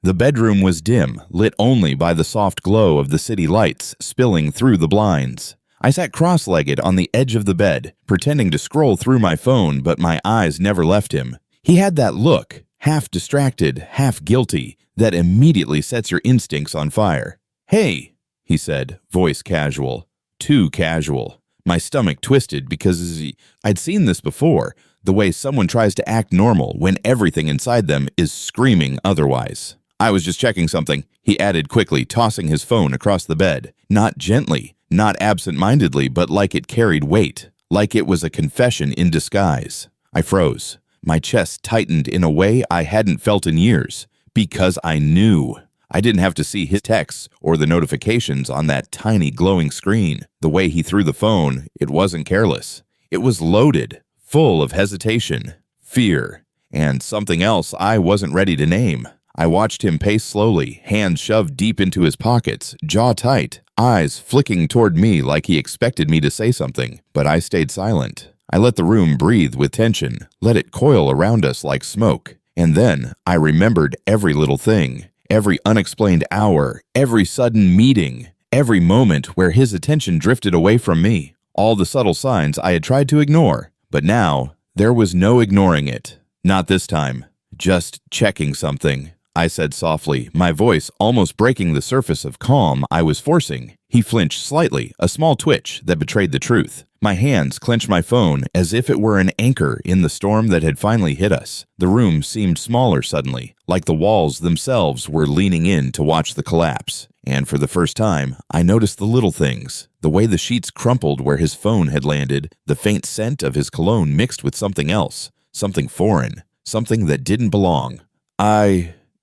The bedroom was dim, lit only by the soft glow of the city lights spilling through the blinds. I sat cross-legged on the edge of the bed, pretending to scroll through my phone, but my eyes never left him. He had that look, half distracted, half guilty, that immediately sets your instincts on fire. "Hey," he said, voice casual. Too casual. My stomach twisted because I'd seen this before, the way someone tries to act normal when everything inside them is screaming otherwise. "I was just checking something," he added quickly, tossing his phone across the bed. Not gently, not absent-mindedly, but like it carried weight, like it was a confession in disguise. I froze. My chest tightened in a way I hadn't felt in years, because I knew. I didn't have to see his texts or the notifications on that tiny glowing screen. The way he threw the phone, it wasn't careless. It was loaded, full of hesitation, fear, and something else I wasn't ready to name. I watched him pace slowly, hands shoved deep into his pockets, jaw tight, eyes flicking toward me like he expected me to say something, but I stayed silent. I let the room breathe with tension, let it coil around us like smoke. And then I remembered every little thing, every unexplained hour, every sudden meeting, every moment where his attention drifted away from me. All the subtle signs I had tried to ignore, but now there was no ignoring it. Not this time. "Just checking something," I said softly, my voice almost breaking the surface of calm I was forcing. He flinched slightly, a small twitch that betrayed the truth. My hands clenched my phone as if it were an anchor in the storm that had finally hit us. The room seemed smaller suddenly, like the walls themselves were leaning in to watch the collapse. And for the first time, I noticed the little things. The way the sheets crumpled where his phone had landed, the faint scent of his cologne mixed with something else, something foreign, something that didn't belong.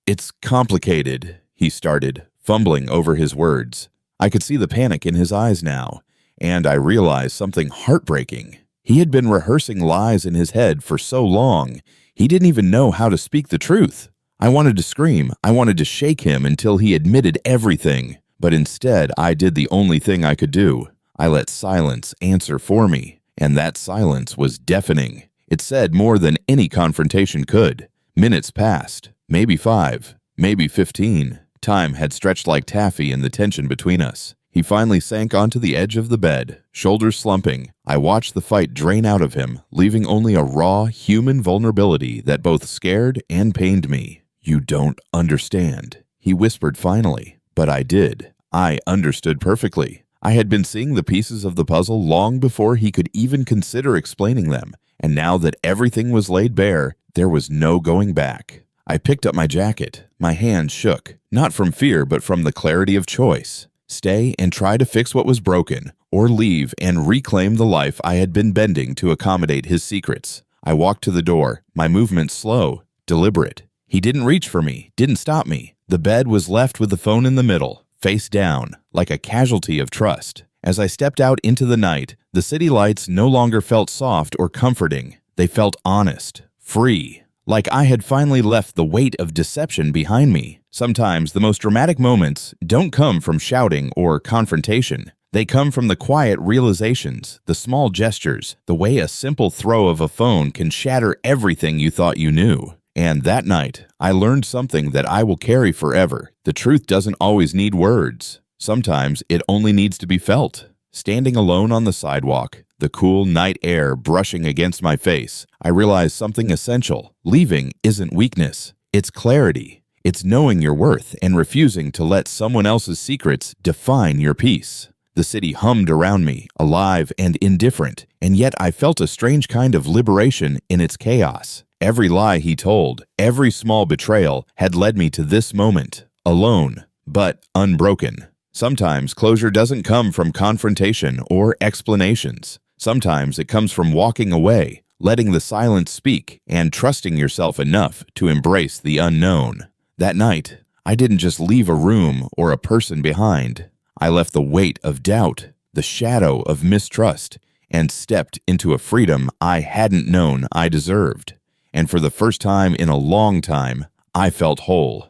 It's complicated," he started, fumbling over his words. I could see the panic in his eyes now, and I realized something heartbreaking. He had been rehearsing lies in his head for so long, he didn't even know how to speak the truth. I wanted to scream, I wanted to shake him until he admitted everything, but instead I did the only thing I could do. I let silence answer for me, and that silence was deafening. It said more than any confrontation could. Minutes passed. Maybe 5, maybe 15. Time had stretched like taffy in the tension between us. He finally sank onto the edge of the bed, shoulders slumping. I watched the fight drain out of him, leaving only a raw, human vulnerability that both scared and pained me. "You don't understand," he whispered finally. But I did. I understood perfectly. I had been seeing the pieces of the puzzle long before he could even consider explaining them, and now that everything was laid bare, there was no going back. I picked up my jacket. My hands shook, not from fear but from the clarity of choice. Stay and try to fix what was broken, or leave and reclaim the life I had been bending to accommodate his secrets. I walked to the door, my movements slow, deliberate. He didn't reach for me, didn't stop me. The bed was left with the phone in the middle, face down, like a casualty of trust. As I stepped out into the night, the city lights no longer felt soft or comforting. They felt honest, free. Like I had finally left the weight of deception behind me. Sometimes the most dramatic moments don't come from shouting or confrontation. They come from the quiet realizations, the small gestures, the way a simple throw of a phone can shatter everything you thought you knew. And that night, I learned something that I will carry forever. The truth doesn't always need words. Sometimes it only needs to be felt. Standing alone on the sidewalk, the cool night air brushing against my face, I realized something essential. Leaving isn't weakness. It's clarity. It's knowing your worth and refusing to let someone else's secrets define your peace. The city hummed around me, alive and indifferent, and yet I felt a strange kind of liberation in its chaos. Every lie he told, every small betrayal had led me to this moment, alone, but unbroken. Sometimes closure doesn't come from confrontation or explanations. Sometimes it comes from walking away, letting the silence speak, and trusting yourself enough to embrace the unknown. That night, I didn't just leave a room or a person behind. I left the weight of doubt, the shadow of mistrust, and stepped into a freedom I hadn't known I deserved. And for the first time in a long time, I felt whole.